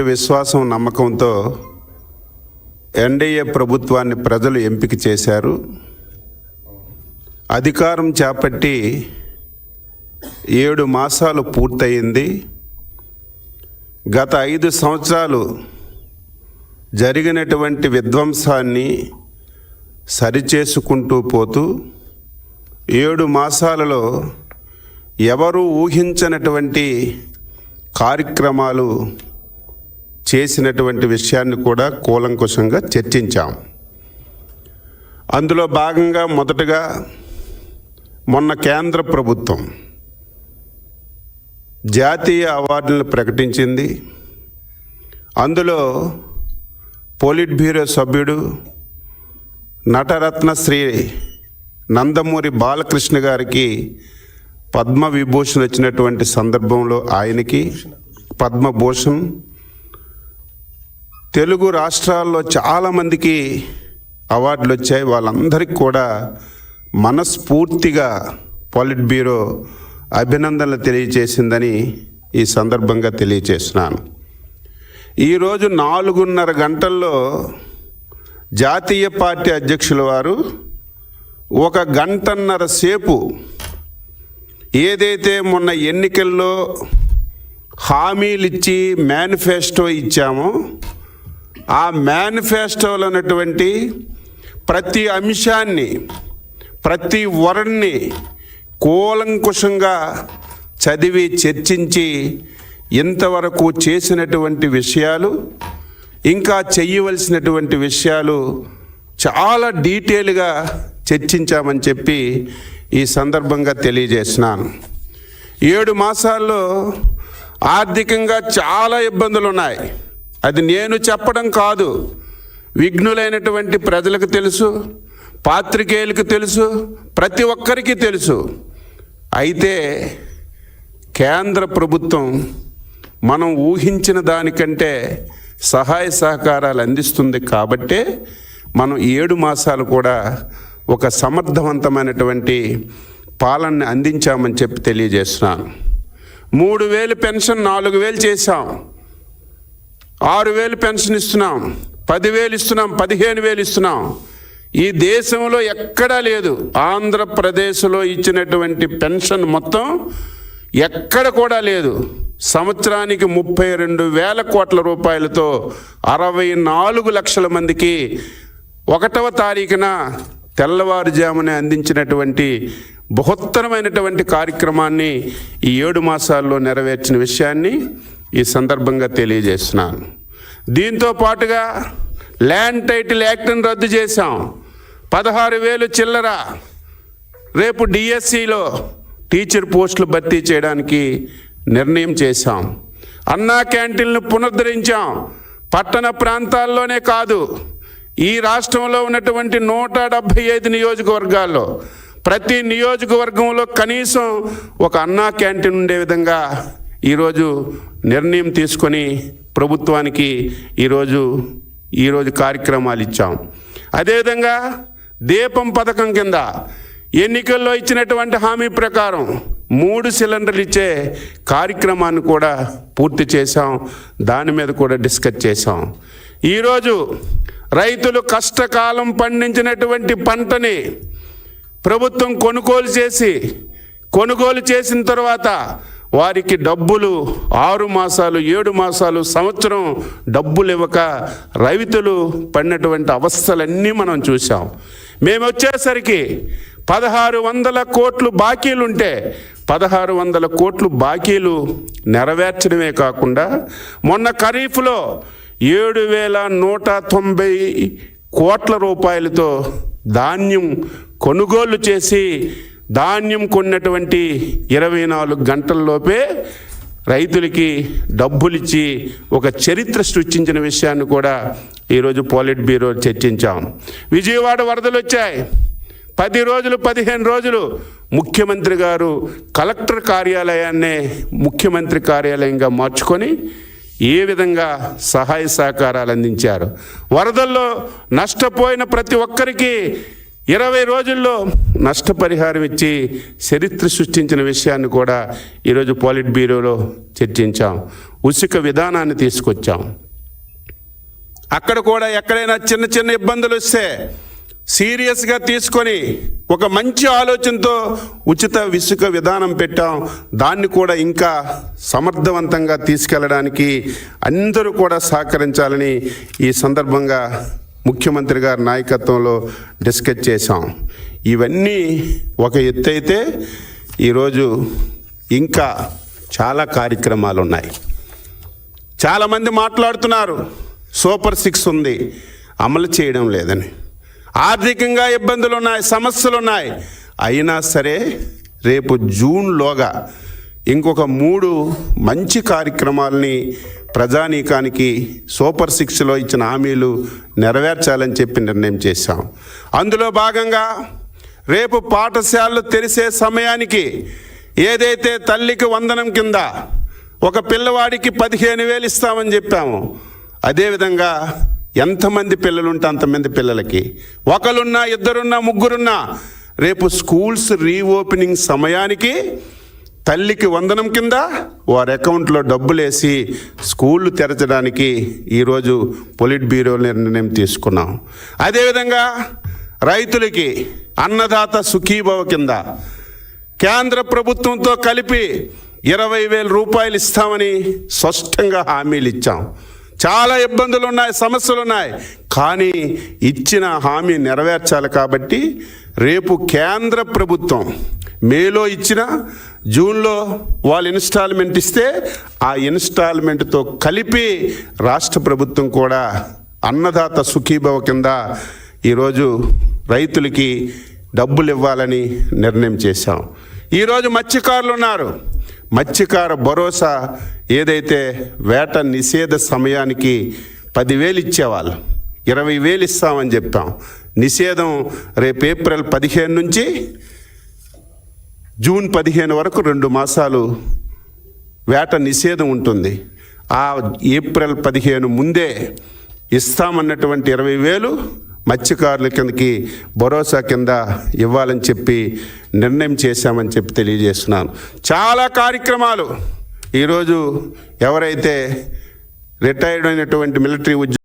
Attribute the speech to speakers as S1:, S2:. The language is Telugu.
S1: విశ్వాసం నమ్మకంతో ఎన్డీఏ ప్రభుత్వాన్ని ప్రజలు ఎంపిక చేశారు. అధికారం చేపట్టి 7 మాసాలు పూర్తయింది. గత 5 సంవత్సరాలు జరిగినటువంటి విధ్వంసాన్ని సరిచేసుకుంటూ పోతూ 7 మాసాలలో ఎవరు ఊహించనటువంటి కార్యక్రమాలు చేసినటువంటి విషయాన్ని కూడా కూలంకుషంగా చర్చించాం. అందులో భాగంగా మొదటగా మొన్న కేంద్ర ప్రభుత్వం జాతీయ అవార్డులను ప్రకటించింది. అందులో పోలిట్ బ్యూరో సభ్యుడు నటరత్న శ్రీ నందమూరి బాలకృష్ణ గారికి పద్మవిభూషణ్ వచ్చినటువంటి సందర్భంలో ఆయనకి పద్మభూషణ్, తెలుగు రాష్ట్రాల్లో చాలామందికి అవార్డులు వచ్చాయి. వాళ్ళందరికీ కూడా మనస్ఫూర్తిగా పోలిట్ బ్యూరో అభినందనలు తెలియజేసిందని ఈ సందర్భంగా తెలియజేస్తున్నాను. ఈరోజు 4:30 గంటల్లో జాతీయ పార్టీ అధ్యక్షుల వారు 1 గంటన్నర సేపు ఏదైతే మొన్న ఎన్నికల్లో హామీలు ఇచ్చి మేనిఫెస్టో ఇచ్చామో ఆ మేనిఫెస్టోలో ఉన్నటువంటి ప్రతి అంశాన్ని, ప్రతి వర్డ్ని కూలంకుషంగా చదివి చర్చించి ఇంతవరకు చేసినటువంటి విషయాలు, ఇంకా చేయవలసినటువంటి విషయాలు చాలా డీటెయిల్గా చర్చించామని చెప్పి ఈ సందర్భంగా తెలియజేస్తున్నాను. 7 మాసాల్లో ఆర్థికంగా చాలా ఇబ్బందులు ఉన్నాయి. అది నేను చెప్పడం కాదు, విఘ్నులైనటువంటి ప్రజలకు తెలుసు, పాత్రికేయులకు తెలుసు, ప్రతి ఒక్కరికి తెలుసు. అయితే కేంద్ర ప్రభుత్వం మనం ఊహించిన దానికంటే సహాయ సహకారాలు అందిస్తుంది కాబట్టే మనం 7 మాసాలు కూడా ఒక సమర్థవంతమైనటువంటి పాలనని అందించామని చెప్పి తెలియజేస్తున్నాను. 3,000 పెన్షన్ 4,000 చేశాం, 6,000 పెన్షన్ ఇస్తున్నాం, 10,000 ఇస్తున్నాం, 15,000 ఇస్తున్నాం. ఈ దేశంలో ఎక్కడా లేదు. ఆంధ్రప్రదేశ్లో ఇచ్చినటువంటి పెన్షన్ మొత్తం ఎక్కడ కూడా లేదు. సంవత్సరానికి 32,000 కోట్ల రూపాయలతో 64 లక్షల మందికి 1వ తారీఖున తెల్లవారుజామునే అందించినటువంటి బృహత్తరమైనటువంటి కార్యక్రమాన్ని ఈ 7 మాసాల్లో నెరవేర్చిన విషయాన్ని ఈ సందర్భంగా తెలియజేస్తున్నాను. దీంతో పాటుగా ల్యాండ్ టైటిల్ యాక్ట్ని రద్దు చేశాం. 16,000 చిల్లర రేపు డిఎస్సిలో టీచర్ పోస్టులు భర్తీ చేయడానికి నిర్ణయం చేశాం. అన్నా క్యాంటీన్లు పునరుద్ధరించాం. పట్టణ ప్రాంతాల్లోనే కాదు, ఈ రాష్ట్రంలో ఉన్నటువంటి 175 నియోజకవర్గాల్లో ప్రతి నియోజకవర్గంలో కనీసం ఒక అన్నా క్యాంటీన్ ఉండే విధంగా ఈరోజు నిర్ణయం తీసుకొని ప్రభుత్వానికి ఈరోజు కార్యక్రమాలు ఇచ్చాం. అదేవిధంగా దీపం పథకం కింద ఎన్నికల్లో ఇచ్చినటువంటి హామీ ప్రకారం 3 సిలిండర్లు ఇచ్చే కార్యక్రమాన్ని కూడా పూర్తి చేశాం. దాని మీద కూడా డిస్కస్ చేశాం. ఈరోజు రైతులు కష్టకాలం పండించినటువంటి పంటని ప్రభుత్వం కొనుగోలు చేసిన తర్వాత వారికి డబ్బులు 6 మాసాలు, 7 మాసాలు, సంవత్సరం డబ్బులు ఇవ్వక రైతులు పడినటువంటి అవస్థలన్నీ మనం చూసాం. మేము వచ్చేసరికి 1,600 కోట్లు బాకీలుంటే 1,600 కోట్లు బాకీలు నెరవేర్చడమే కాకుండా మొన్న ఖరీఫ్లో 7,190 కోట్ల రూపాయలతో ధాన్యం కొనుగోలు చేసి ధాన్యం కొన్నటువంటి 24 గంటల్లోపే రైతులకి డబ్బులిచ్చి ఒక చరిత్ర సృష్టించిన విషయాన్ని కూడా ఈరోజు పోలిట్ బ్యూరో చర్చించాం. విజయవాడ వరదలు వచ్చాయి. 10 రోజులు 15 రోజులు ముఖ్యమంత్రి గారు కలెక్టర్ కార్యాలయాన్నే ముఖ్యమంత్రి కార్యాలయంగా మార్చుకొని ఏ విధంగా సహాయ సహకారాలు అందించారు. వరదల్లో నష్టపోయిన ప్రతి ఒక్కరికి 20 రోజుల్లో నష్టపరిహారం ఇచ్చి చరిత్ర సృష్టించిన విషయాన్ని కూడా ఈరోజు పాలిట్ బ్యూరోలో చర్చించాం. ఉచిత విధానాన్ని తీసుకొచ్చాం. అక్కడ కూడా ఎక్కడైనా చిన్న చిన్న ఇబ్బందులు వస్తే సీరియస్గా తీసుకొని ఒక మంచి ఆలోచనతో ఉచిత ఇసుక విధానం పెట్టాం. దాన్ని కూడా ఇంకా సమర్థవంతంగా తీసుకెళ్ళడానికి అందరూ కూడా సహకరించాలని ఈ సందర్భంగా ముఖ్యమంత్రి గారి నాయకత్వంలో డిస్కస్ చేశాం. ఇవన్నీ ఒక ఎత్తు అయితే ఈరోజు ఇంకా చాలా కార్యక్రమాలు ఉన్నాయి. చాలామంది మాట్లాడుతున్నారు సూపర్ 6 ఉంది, అమలు చేయడం లేదని. ఆర్థికంగా ఇబ్బందులు ఉన్నాయి, సమస్యలు ఉన్నాయి. అయినా సరే రేపు జూన్లోగా ఇంకొక 3 మంచి కార్యక్రమాలని ప్రజానీకానికి సూపర్ 6లో ఇచ్చిన హామీలు నెరవేర్చాలని చెప్పి నిర్ణయం చేశాం. అందులో భాగంగా రేపు పాఠశాలలు తెరిసే సమయానికి ఏదైతే తల్లికి వందనం కింద ఒక పిల్లవాడికి 15,000 ఇస్తామని చెప్పాము, అదేవిధంగా ఎంతమంది పిల్లలుంటే అంతమంది పిల్లలకి, ఒకరున్నా, ఇద్దరున్నా, ముగ్గురున్నా రేపు స్కూల్స్ రీఓపెనింగ్ సమయానికి తల్లికి వందనం కింద వారి అకౌంట్లో డబ్బులు వేసి స్కూళ్ళు తెరచడానికి ఈరోజు పొలిట్ బ్యూరో నిర్ణయం తీసుకున్నాం. అదేవిధంగా రైతులకి అన్నదాత సుఖీభవ కింద కేంద్ర ప్రభుత్వంతో కలిపి 20,000 రూపాయలు ఇస్తామని స్పష్టంగా హామీలు ఇచ్చాం. చాలా ఇబ్బందులు ఉన్నాయి, సమస్యలు ఉన్నాయి, కానీ ఇచ్చిన హామీ నెరవేర్చాలి. కాబట్టి రేపు కేంద్ర ప్రభుత్వం మేలో ఇచ్చిన, జూన్లో వాళ్ళు ఇన్స్టాల్మెంట్ ఇస్తే ఆ ఇన్స్టాల్మెంట్తో కలిపి రాష్ట్ర ప్రభుత్వం కూడా అన్నదాత సుఖీభవ కింద ఈరోజు రైతులకి డబ్బులు ఇవ్వాలని నిర్ణయం చేశాం. ఈరోజు మత్స్యకారులు ఉన్నారు. మత్స్యకార భరోసా ఏదైతే వేట నిషేధ సమయానికి 10,000 ఇచ్చేవాళ్ళు 20,000 ఇస్తామని చెప్పాం. నిషేధం రేపు ఏప్రిల్ 15 నుంచి జూన్ 15 వరకు 2 మాసాలు వేట నిషేధం ఉంటుంది. ఆ ఏప్రిల్ 15 ముందే ఇస్తామన్నటువంటి 20,000 మత్స్యకారుల కిందకి భరోసా కింద ఇవ్వాలని చెప్పి నిర్ణయం చేశామని చెప్పి తెలియజేస్తున్నాను. చాలా కార్యక్రమాలు ఈరోజు ఎవరైతే రిటైర్డ్ అయినటువంటి మిలిటరీ